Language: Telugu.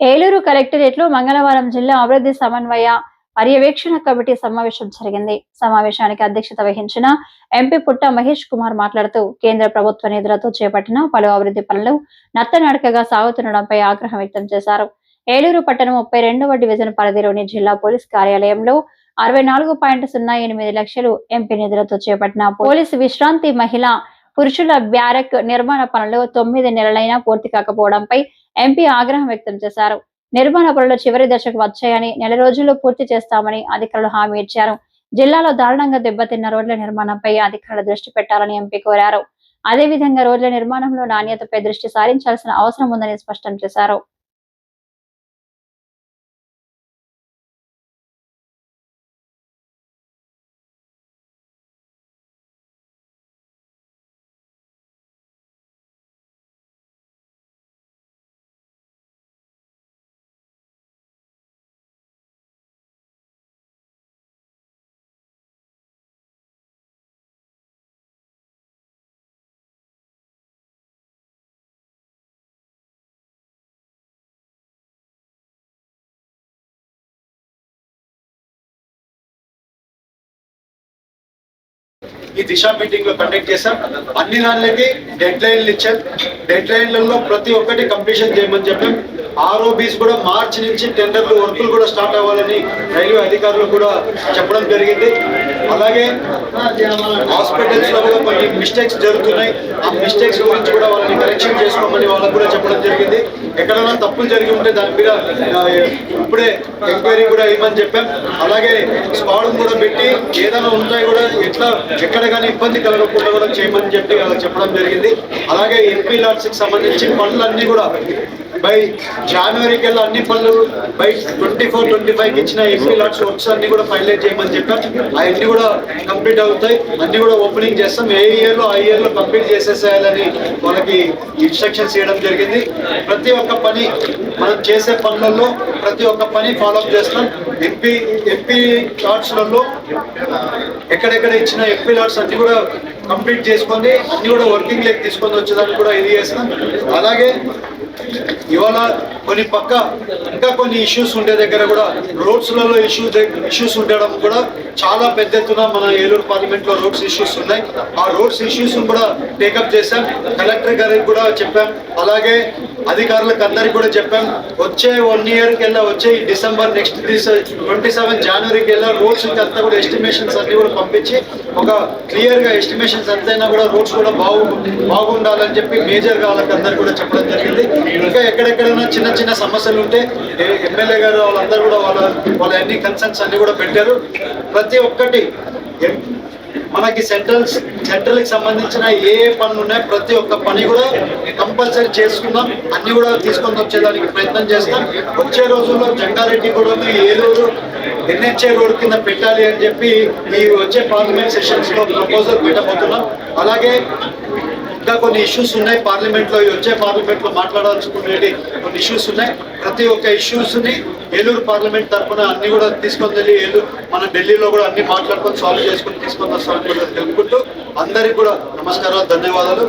ఏలూరు కలెక్టరేట్ లో మంగళవారం జిల్లా అభివృద్ధి సమన్వయ పర్యవేక్షణ కమిటీ సమావేశం జరిగింది. సమావేశానికి అధ్యక్షత వహించిన ఎంపీ పుట్ట మహేష్ కుమార్ మాట్లాడుతూ కేంద్ర ప్రభుత్వ నిధులతో చేపట్టిన పలు అభివృద్ధి పనులు నత్తనడకగా సాగుతుండడంపై ఆగ్రహం వ్యక్తం చేశారు. ఏలూరు పట్టణం 32వ డివిజన్ పరిధిలోని జిల్లా పోలీస్ కార్యాలయంలో 64.08 లక్షలు ఎంపీ నిధులతో చేపట్టిన పోలీసు విశ్రాంతి మహిళా పురుషుల బ్యారక్ నిర్మాణ పనులు 9 నెలలైనా పూర్తి కాకపోవడంపై ఎంపీ ఆగ్రహం వ్యక్తం చేశారు. నిర్మాణ పనులు చివరి దశకు వచ్చాయని, నెల రోజుల్లో పూర్తి చేస్తామని అధికారులు హామీ ఇచ్చారు. జిల్లాలో దారుణంగా దెబ్బతిన్న రోడ్ల నిర్మాణంపై అధికారులు దృష్టి పెట్టాలని ఎంపీ కోరారు. అదేవిధంగా రోడ్ల నిర్మాణంలో నాణ్యతపై దృష్టి సారించాల్సిన అవసరం ఉందని స్పష్టం చేశారు. ఈ దిశ మీటింగ్ లో కండక్ట్ చేశాం. అన్ని దానిలకి డెడ్ లైన్లు ఇచ్చాం. డెడ్ లైన్లలో ప్రతి ఒక్కటి కంప్లీషన్ చేయమని చెప్పాం. ఆర్ఓబీస్ కూడా మార్చి నుంచి టెండర్లు వర్కులు కూడా స్టార్ట్ అవ్వాలని రైల్వే అధికారులు కూడా చెప్పడం జరిగింది. అలాగే హాస్పిటల్స్ లో కూడా కొన్ని మిస్టేక్స్ జరుగుతున్నాయి. ఆ మిస్టేక్స్ గురించి కూడా వాళ్ళని కరెక్షన్ చేసుకోమని వాళ్ళకు కూడా చెప్పడం జరిగింది. ఎక్కడైనా తప్పులు జరిగి ఉంటే దాని మీద ఇప్పుడే ఎంక్వైరీ కూడా ఇవ్వమని చెప్పాం. అలాగే స్క్వాడ్ కూడా పెట్టి ఏదైనా ఉంటాయి కూడా ఎక్కడ కానీ ఇబ్బంది కలగకుండా కూడా చేయమని చెప్పి వాళ్ళకి చెప్పడం జరిగింది. అలాగే ఎంపీ లాట్స్ కి సంబంధించి పనులన్నీ కూడా బై జనవరి కల్లా అన్ని పనులు బై 24-25 ఇచ్చిన ఎంపీ లాట్స్ వర్క్స్ అన్ని కూడా ఫైనలైజ్ చేయమని చెప్పాం. అవన్నీ కూడా కంప్లీట్ అవుతాయి. అన్ని కూడా ఓపెనింగ్ చేస్తాం. ఏ ఇయర్ లో కంప్లీట్ చేసేసేయాలని వాళ్ళకి ఇన్స్ట్రక్షన్స్ ఇవ్వడం జరిగింది. ప్రతి ఒక్క పని మనం చేసే పనులలో ప్రతి ఒక్క పని ఫాలో అప్ చేస్తాం. ఎంపీ లాట్స్లలో ఎక్కడెక్కడ ఇచ్చిన ఎంపీ లాట్స్ అన్ని కూడా కంప్లీట్ చేసుకొని అన్ని కూడా వర్కింగ్ లెక్క తీసుకొని వచ్చేదానికి కూడా ఇది చేస్తాం. అలాగే ఇవాళ ఇంకా కొన్ని ఇష్యూస్ ఉండే దగ్గర కూడా రోడ్స్లలో ఇష్యూస్ ఉండడం కూడా చాలా పెద్ద ఎత్తున మన ఏలూరు పార్లమెంట్ లో రోడ్స్ ఇష్యూస్ ఉన్నాయి. ఆ రోడ్స్ ఇష్యూస్ కూడా టేకప్ చేశాం. కలెక్టర్ గారికి కూడా చెప్పాం. అలాగే అధికారులకు అందరికి కూడా చెప్పాం. వచ్చే 1 year కెల్లా వచ్చే డిసెంబర్ నెక్స్ట్ 27 జనవరికి వెళ్ళా రోడ్స్ అంతా కూడా ఎస్టిమేషన్స్ అన్ని కూడా పంపించి ఒక క్లియర్ గా ఎస్టిమేషన్స్ అంతైనా కూడా రోడ్స్ కూడా బాగుండాలని చెప్పి మేజర్ గా వాళ్ళకి అందరు కూడా చెప్పడం జరిగింది. ఇంకా ఎక్కడెక్కడైనా చిన్న చిన్న సమస్యలు ఉంటే ఎమ్మెల్యే గారు వాళ్ళందరూ కూడా వాళ్ళ అన్ని కన్సర్న్స్ అన్ని కూడా పెట్టారు. ప్రతి ఒక్కటి మనకి సెంట్రల్ కి సంబంధించిన ఏ పనులు ఉన్నాయో ప్రతి ఒక్క పని కూడా కంపల్సరీ చేసుకుందాం. అన్ని కూడా తీసుకొని వచ్చేదానికి ప్రయత్నం చేస్తాం. వచ్చే రోజుల్లో జంగారెడ్డి కూడా ఏలూరు NHA రోడ్ కింద పెట్టాలి అని చెప్పి ఈ వచ్చే పార్లమెంట్ సెషన్స్ లో ప్రపోజల్ పెట్టబోతున్నాం. అలాగే ఇంకా కొన్ని ఇష్యూస్ ఉన్నాయి పార్లమెంట్ లో. వచ్చే పార్లమెంట్ లో మాట్లాడాల్సుకునే కొన్ని ఇష్యూస్ ఉన్నాయి. ప్రతి ఒక్క ఇష్యూస్ ని ఏలూరు పార్లమెంట్ తరఫున అన్ని కూడా తీసుకొని వెళ్ళి మన ఢిల్లీలో కూడా అన్ని మాట్లాడుకొని సాల్వ్ చేసుకుని తీసుకొని వస్తామని కూడా తెలుపుకుంటూ అందరికి కూడా నమస్కారాలు, ధన్యవాదాలు.